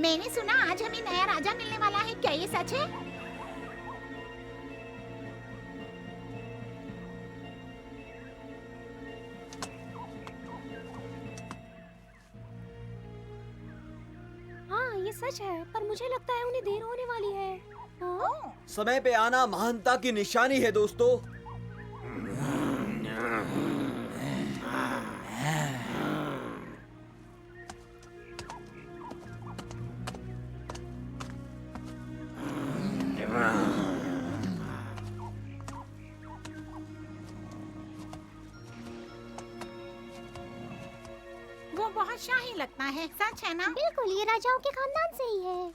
मैंने सुना आज हमें नया राजा मिलने वाला है, क्या ये सच है? हाँ ये सच है, पर मुझे लगता है उन्हें देर होने वाली है। हाँ? समय पे आना महानता की निशानी है दोस्तों। वो बहुत शाही लगता है, सच है ना? बिल्कुल, ये राजाओं के खानदान से ही है।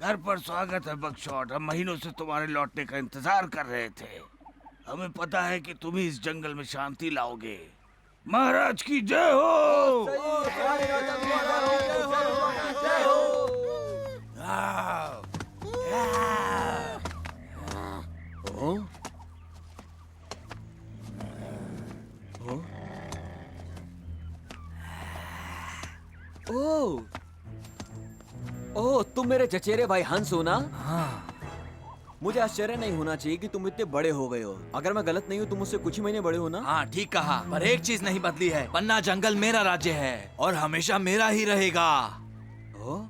घर पर स्वागत है बकशॉट। हम महीनों से तुम्हारे लौटने का इंतजार कर रहे थे। हमें पता है कि तुम ही इस जंगल में शांति लाओगे। महाराज की जय हो। ओह, ओह, तुम मेरे चचेरे भाई हंस हो ना? हाँ। मुझे आश्चर्य नहीं होना चाहिए कि तुम इतने बड़े हो गए हो। अगर मैं गलत नहीं हूँ, तुम मुझसे कुछ ही महीने बड़े हो ना? हाँ ठीक कहा, पर एक चीज नहीं बदली है। पन्ना जंगल मेरा राज्य है और हमेशा मेरा ही रहेगा। ओह,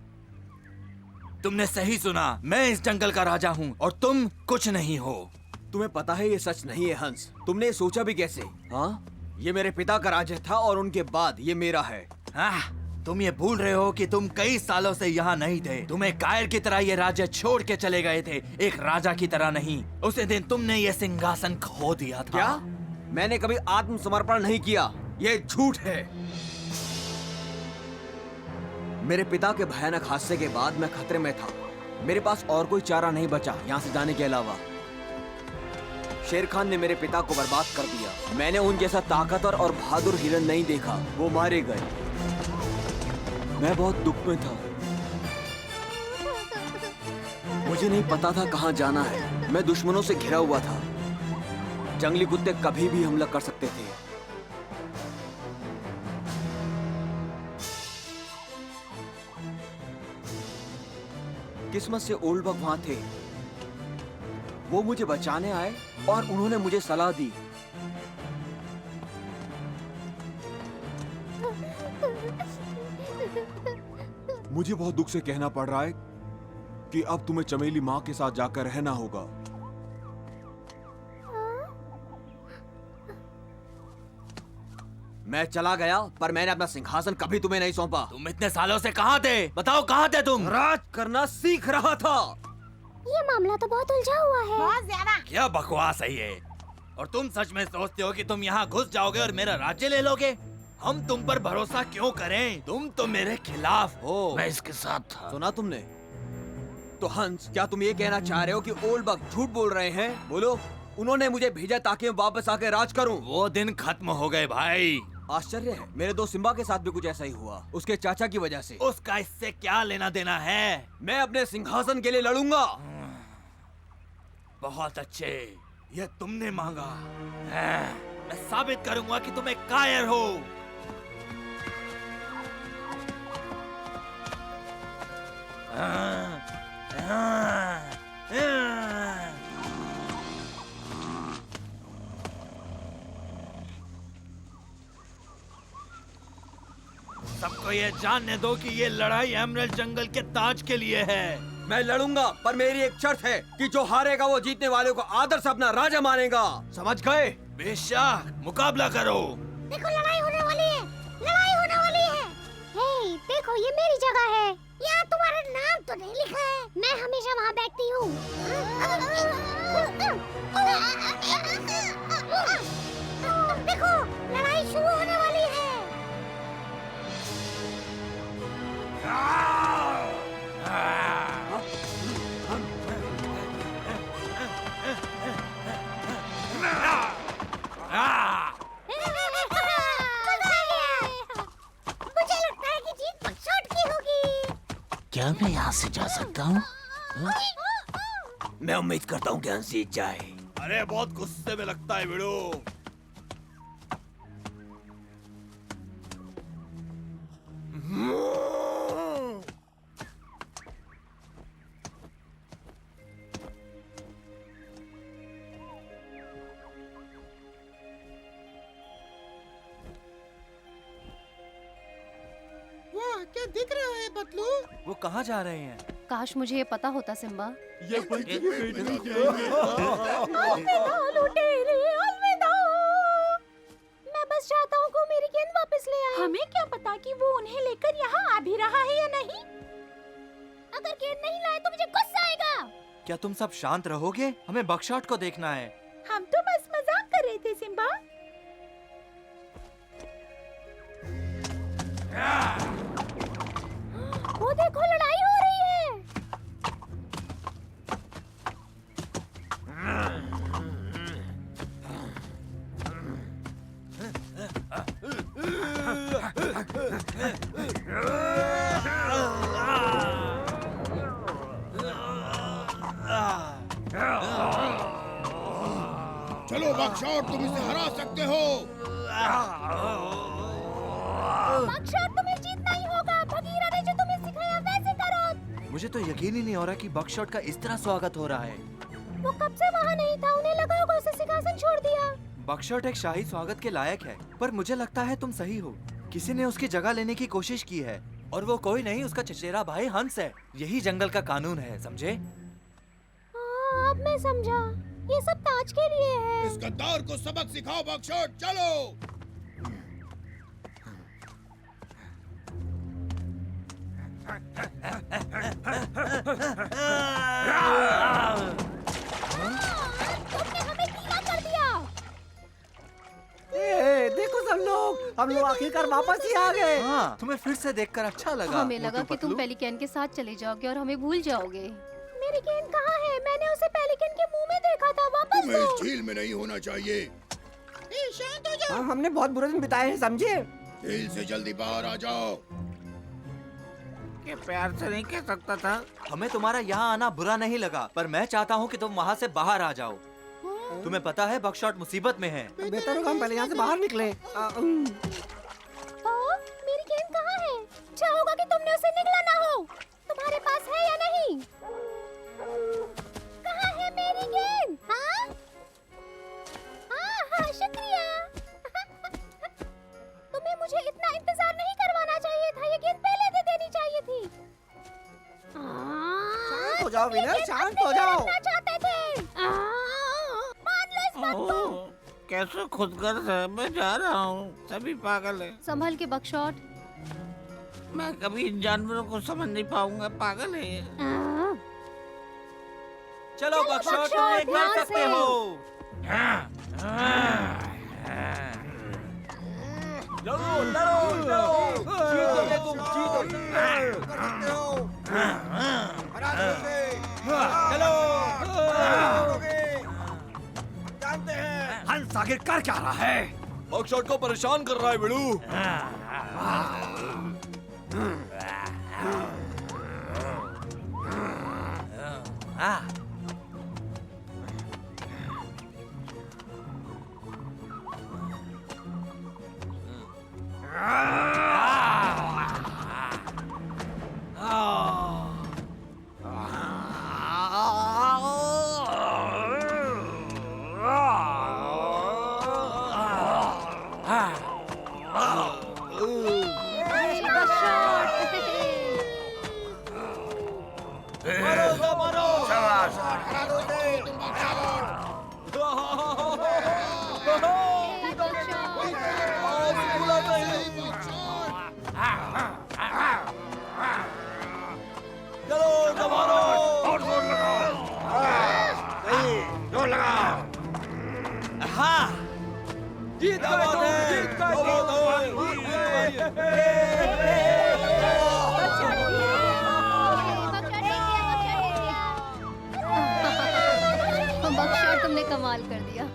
तुमने सही सुना, मैं इस जंगल का राजा हूँ और तुम कुछ नहीं हो। तुम्हें पता है ये सच नहीं है हंस। तुमने ये सोचा भी कैसे? हाँ, ये मेरे पिता का राज्य था और उनके बाद ये मेरा है। तुम ये भूल रहे हो कि तुम कई सालों से यहाँ नहीं थे। तुम एक कायर की तरह ये राज्य छोड़ के चले गए थे, एक राजा की तरह नहीं। उसी दिन तुमने ये सिंहासन खो दिया था। क्या? मैंने कभी आत्मसमर्पण नहीं किया, ये झूठ है। मेरे पिता के भयानक हादसे के बाद मैं खतरे में था। मेरे पास और कोई चारा नहीं बचा यहाँ से जाने के अलावा। शेर खान ने मेरे पिता को बर्बाद कर दिया। मैंने उन जैसा ताकतवर और बहादुर हिरन नहीं देखा। वो मारे गए। मैं बहुत दुख में था। मुझे नहीं पता था कहाँ जाना है। मैं दुश्मनों से घिरा हुआ था। जंगली कुत्ते कभी भी हमला कर सकते थे। किस्मत से ओल्ड बग वहां थे। वो मुझे बचाने आए और उन्होंने मुझे सलाह दी। मुझे बहुत दुख से कहना पड़ रहा है कि अब तुम्हें चमेली माँ के साथ जाकर रहना होगा। मैं चला गया, पर मैंने अपना सिंहासन कभी तुम्हें नहीं सौंपा। तुम इतने सालों से कहाँ थे? बताओ कहाँ थे तुम? राज करना सीख रहा था। ये मामला तो बहुत उलझा हुआ है। बहुत ज्यादा। क्या बकवास है ये? और तुम सच में सोचते हो कि तुम यहाँ घुस जाओगे और मेरा राज्य ले लोगे? हम तुम पर भरोसा क्यों करें? तुम तो मेरे खिलाफ हो। मैं इसके साथ था। सुना तुमने? तो हंस, क्या तुम ये कहना चाह रहे हो कि ओल्ड बग झूठ बोल रहे हैं? बोलो। उन्होंने मुझे भेजा ताकि मैं वापस आके राज करूं। वो दिन खत्म हो गए भाई। आश्चर्य है, मेरे दोस्त सिम्बा के साथ भी कुछ ऐसा ही हुआ, उसके चाचा की वजह से। उसका इससे क्या लेना देना है? मैं अपने सिंहासन के लिए लड़ूंगा। बहुत अच्छे, ये तुमने मांगा। मैं साबित करूंगा कि तुम एक कायर हो। सबको ये जानने दो कि ये लड़ाई एमरल्ड जंगल के ताज के लिए है। मैं लड़ूंगा, पर मेरी एक शर्त है कि जो हारेगा वो जीतने वाले को आदर से अपना राजा मानेगा। समझ गए? बेशक, मुकाबला करो। देखो लड़ाई होने वाली है, लड़ाई होने वाली है। हे, देखो ये मेरी जगह है। यहाँ तुम्हारा नाम तो नहीं लिखा है। मैं हमेशा वहाँ बैठती हूँ। देखो लड़ाई शुरू होने वाली है। मुझे लगता है कि जीत बकशॉट की होगी। क्या मैं यहाँ से जा सकता हूँ? मैं उम्मीद करता हूँ कि हंस जीत जाए। अरे बहुत गुस्से में लगता है भिड़ो। क्या दिख रहा है पतलू? वो कहाँ जा रहे हैं? काश मुझे ये पता होता सिम्बा। ये बच्चे अलविदा। मैं बस चाहता हूँ कि मेरी गेंद वापस ले आए। हमें क्या पता कि वो उन्हें लेकर यहाँ आ भी रहा है या नहीं। अगर गेंद नहीं लाए तो मुझे गुस्सा आएगा। क्या तुम सब शांत रहोगे? हमें बकशॉट को देखना है। हम तो बस मजाक कर रहे थे सिम्बा। वो देखो, लड़ाई हो रही है। चलो बकशॉट, तुम इसे हरा सकते हो। बकशॉट, तुम्हें जीतना ही होगा। भगीरा ने जो तुम्हें सिखाया वैसे करो। मुझे तो यकीन ही नहीं हो रहा कि बकशॉट का इस तरह स्वागत हो रहा है। वो कब से वहाँ नहीं था, उन्हें लगा होगा उसे सिंहासन छोड़ दिया। बकशॉट एक शाही स्वागत के लायक है, पर मुझे लगता है तुम सही हो। किसी ने उसकी जगह लेने की कोशिश की है, और वो कोई नहीं, उसका चचेरा भाई हंस है। यही जंगल का कानून है, समझे? हाँ, अब मैं समझा। ये सब ताज के लिए है। इस गद्दार को सबक सिखाओ बकशॉट, चलो। तुमने हमें गीला कर दिया। देखो सब लोग, हम लोग आखिरकार वापस ही आ गए। हाँ, तुम्हें फिर से देखकर अच्छा लगा। हमें लगा मोटू कि तुम पतलू। पेलिकन के साथ चले जाओगे और हमें भूल जाओगे। मेरी गेंद कहाँ है? मैंने उसे पेलिकन के मुंह में देखा था। वापस तुम्हें दो। इस झील में नहीं होना चाहिए। शांत हो जाओ। हमने बहुत बुरे दिन बिताए हैं, समझे? झील से जल्दी बाहर आ जाओ। ये प्यार से नहीं कह सकता था। हमें तुम्हारा यहाँ आना बुरा नहीं लगा, पर मैं चाहता हूँ कि तुम वहाँ से बाहर आ जाओ। तुम्हें पता है बकशॉट मुसीबत में है। बेहतर होगा हम पहले यहाँ से बाहर निकले। मेरी गेंद कहाँ है? अच्छा होगा कि तुमने उसे निगला ना हो। तुम्हारे पास है या नहीं? कहाँ है मेरी गेंद? हाँ? हाँ, शुक्रिया। तुम्हें मुझे इतना इंतजार नहीं करवाना चाहिए था। ये गेंद पहले दे देनी चाहिए थी। शांत हो जाओ विनर, शांत हो जाओ। रखना चाहते थे। मान लो इस बात को। कैसे खुदगर्ज है। मैं जा रहा हूँ, सभी पागल है। संभल के बकशॉट। मैं कभी इन जानवरों को समझ नहीं पाऊंगा, पागल है ये। चलो बकशॉट, तुम बकशॉट, एक कर ध्यान सकते से। हो। जीतोगे तुम, जीतोगे। कर सकते हो। हरा दो उसे। चलो। जानते हैं। हंस आखिर कर क्या रहा है? बकशॉट को परेशान कर रहा है बिड़ू। बकशॉट, तुमने कमाल कर दिया।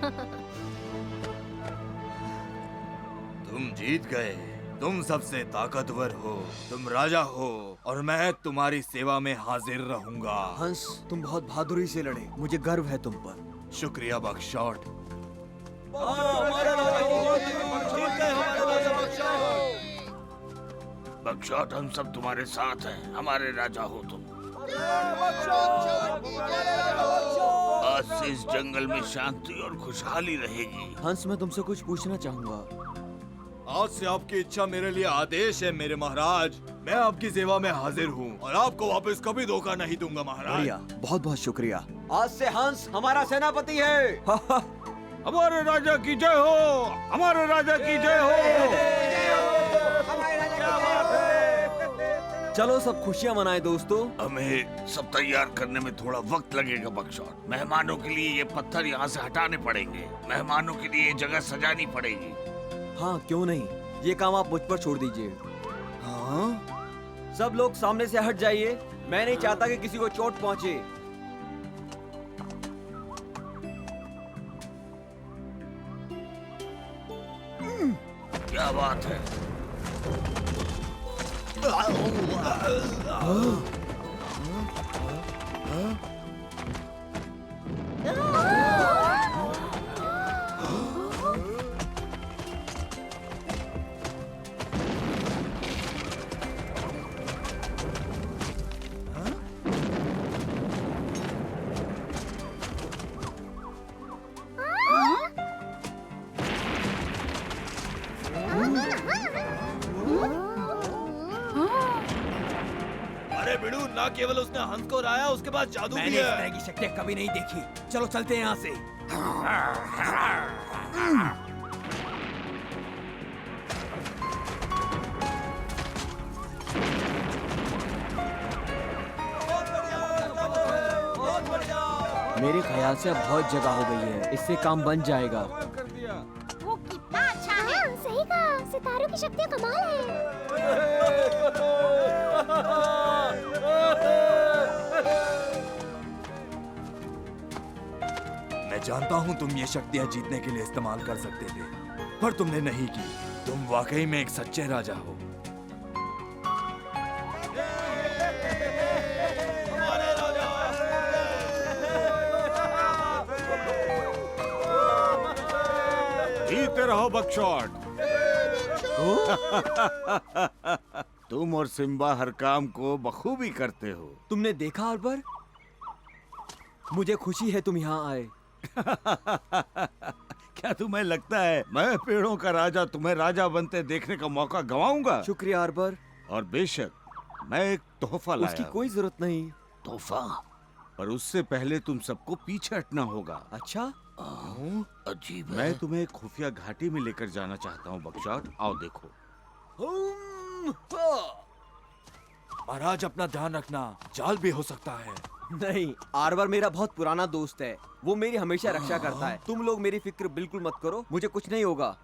तुम जीत गए। तुम सबसे ताकतवर हो, तुम राजा हो, और मैं तुम्हारी सेवा में हाजिर रहूंगा। हंस, तुम बहुत बहादुरी से लड़े। मुझे गर्व है तुम पर। शुक्रिया बकशॉट। बकशॉट, हम सब तुम्हारे साथ हैं। हमारे राजा हो तुम। आज से इस जंगल में शांति और खुशहाली रहेगी। हंस, मैं तुमसे कुछ पूछना चाहूंगा। आज से आपकी इच्छा मेरे लिए आदेश है मेरे महाराज। मैं आपकी सेवा में हाजिर हूँ और आपको वापस कभी धोखा नहीं दूंगा महाराज। बढ़िया, बहुत बहुत शुक्रिया। आज से हंस हमारा सेनापति है। हमारे राजा की जय हो, हमारे राजा की जय हो। चलो सब खुशियाँ मनाएं दोस्तों। हमें सब तैयार करने में थोड़ा वक्त लगेगा बक्सौर। मेहमानों के लिए ये पत्थर यहाँ से हटाने पड़ेंगे, मेहमानों के लिए ये जगह सजानी पड़ेगी। हाँ क्यों नहीं, ये काम आप मुझ पर छोड़ दीजिए। हाँ? सब लोग सामने से हट जाइए, मैं नहीं चाहता कि किसी को चोट पहुंचे। क्या बात है? अरे बिड़ू, ना केवल उसने हंस को राया, उसके पास जादू भी मैंने इस है। तरह की शक्तियाँ कभी नहीं देखी। चलो चलते हैं यहाँ से। मेरे ख्याल से अब बहुत जगह हो गई है, इससे काम बन जाएगा। वो कितना अच्छा है। हाँ, सही कहा, सितारों की शक्तियाँ कमाल है। मैं जानता हूँ तुम ये शक्तियाँ जीतने के लिए इस्तेमाल कर सकते थे, पर तुमने नहीं की। तुम वाकई में एक सच्चे राजा हो। जीते रहो बक्सौर। तुम और सिम्बा हर काम को बखूबी करते हो। तुमने देखा अरबर, मुझे खुशी है तुम यहाँ आए। क्या तुम्हें लगता है मैं पेड़ों का राजा तुम्हें राजा बनते देखने का मौका गवाऊंगा? शुक्रिया अरबर। और बेशक मैं एक तोहफा लाया उसकी हूं। कोई जरूरत नहीं। तोहफा? पर उससे पहले तुम सबको पीछे हटना होगा। अच्छा, अजीब। मैं तुम्हें एक खुफिया घाटी में लेकर जाना चाहता हूँ बक्सौर। आओ देखो। महाराज अपना ध्यान रखना, जाल भी हो सकता है। नहीं, आरबर मेरा बहुत पुराना दोस्त है, वो मेरी हमेशा रक्षा करता है। तुम लोग मेरी फिक्र बिल्कुल मत करो, मुझे कुछ नहीं होगा।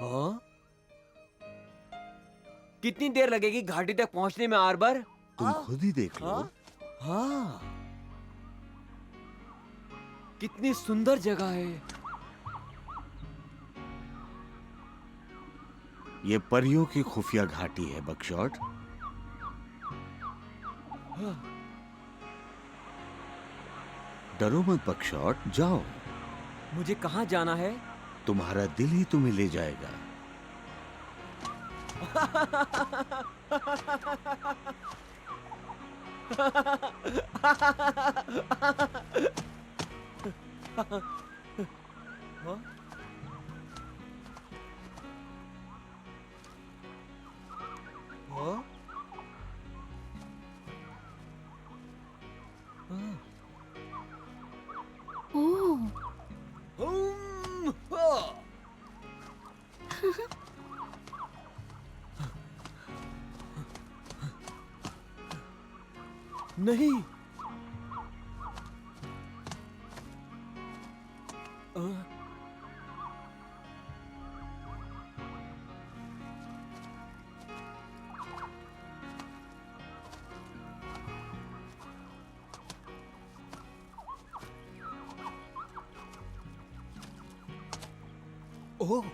हाँ? कितनी देर लगेगी घाटी तक पहुंचने में आरबर? तुम खुद ही देख लो। हाँ? हाँ, कितनी सुंदर जगह है। ये परियों की खुफिया घाटी है बक्सौर। डरो मत बक्सौर, जाओ। मुझे कहाँ जाना है? तुम्हारा दिल ही तुम्हें ले जाएगा। नहीं, ओह,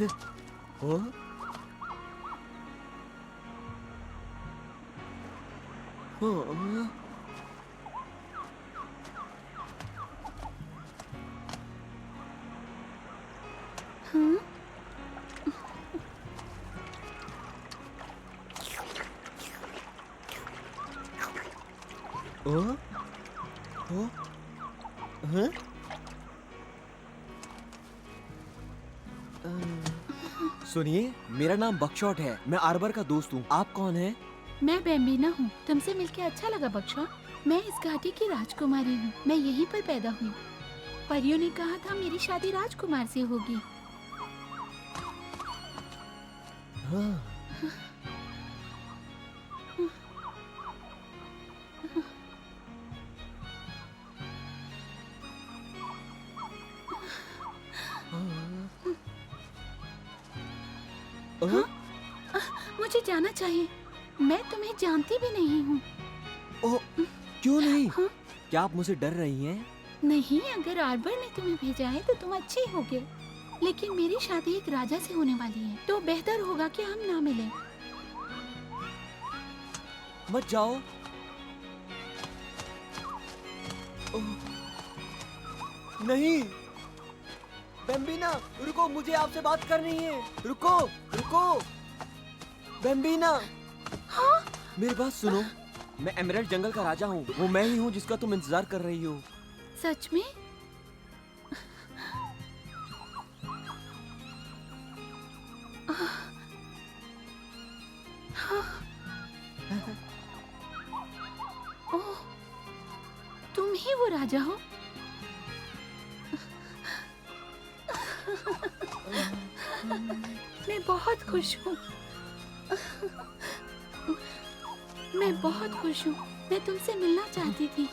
हाँ? हाँ? हाँ? हाँ? हाँ? सुनिए, मेरा नाम बकशॉट है। मैं आर्बर का दोस्त हूँ। आप कौन हैं? मैं बेम्बिना हूँ। तुमसे मिलके अच्छा लगा बक्शा। मैं इस घाटी की राजकुमारी हूँ। मैं यहीं पर पैदा हुई। परियों ने कहा था मेरी शादी राजकुमार से होगी। हाँ। हाँ? मुझे जाना चाहिए। मैं तुम्हें जानती भी नहीं हूँ। ओह, क्यों नहीं? हाँ? क्या आप मुझसे डर रही हैं? नहीं, अगर आर्बर ने तुम्हें भेजा है तो तुम अच्छे होगे। लेकिन मेरी शादी एक राजा से होने वाली है, तो बेहतर होगा कि हम ना मिलें। मत जाओ। ओह, नहीं, बेम्बिना, रुको, मुझे आपसे बात करनी है। रुको, रुको, बेम्बिना। हाँ? मेरी बात सुनो। मैं एमराल्ड जंगल का राजा हूँ। वो मैं ही हूँ जिसका तुम इंतजार कर रही हो। सच में? ओह, तुम ही वो राजा हो? मैं बहुत खुश हूँ। मैं बहुत खुश हूँ। मैं तुमसे मिलना चाहती थी।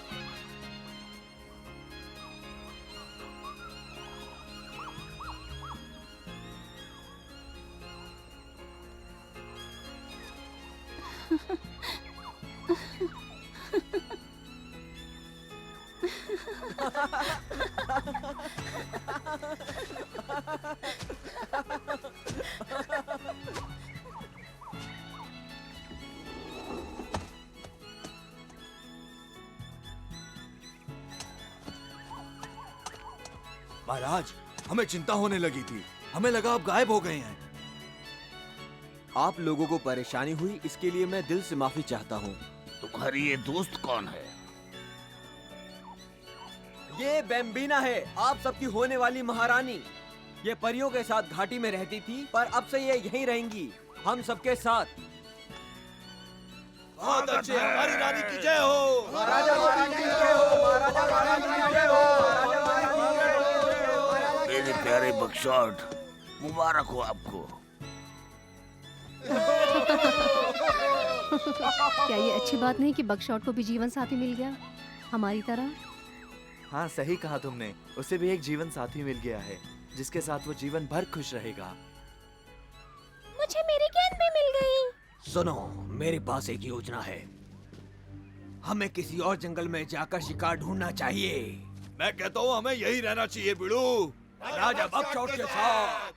महाराज, हमें चिंता होने लगी थी। हमें लगा आप गायब हो गए हैं। आप लोगों को परेशानी हुई, इसके लिए मैं दिल से माफी चाहता हूँ। तुम्हारी ये दोस्त कौन है? ये बेम्बिना है, आप सबकी होने वाली महारानी। ये परियों के साथ घाटी में रहती थी, पर अब से ये यहीं रहेंगी, हम सबके साथ। बहुत अच्छे, हमारी रानी की जय हो। महाराजा महारानी की जय हो, महाराजा महारानी की जय हो, महाराजा महारानी की जय हो। मेरे प्यारे बकशॉट, मुबारक हो आपको। क्या ये अच्छी बात नहीं कि बकशॉट को भी जीवन साथी मिल गया हमारी तरह? हाँ, सही कहा तुमने। उसे भी एक जीवन साथी मिल गया है जिसके साथ वो जीवन भर खुश रहेगा। मुझे मेरी गेंद भी मिल गई। सुनो, मेरे पास एक योजना है। हमें किसी और जंगल में जाकर शिकार ढूंढना चाहिए। मैं कहता हूँ हमें यही रहना चाहिए बिड़ू, राजा बकशॉट के साथ।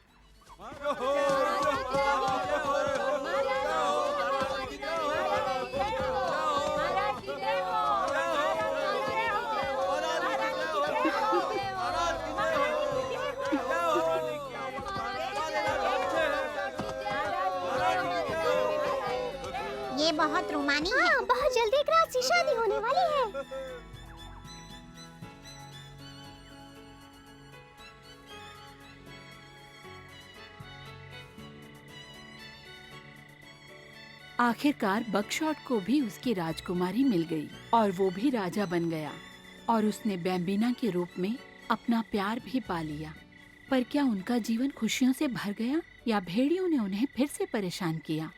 ये बहुत रोमानी है। हाँ, बहुत जल्दी एक रात से शादी होने वाली है। आखिरकार बकशॉट को भी उसकी राजकुमारी मिल गई और वो भी राजा बन गया और उसने बेम्बिना के रूप में अपना प्यार भी पा लिया। पर क्या उनका जीवन खुशियों से भर गया या भेड़ियों ने उन्हें फिर से परेशान किया?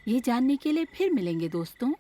ये जानने के लिए फिर मिलेंगे दोस्तों।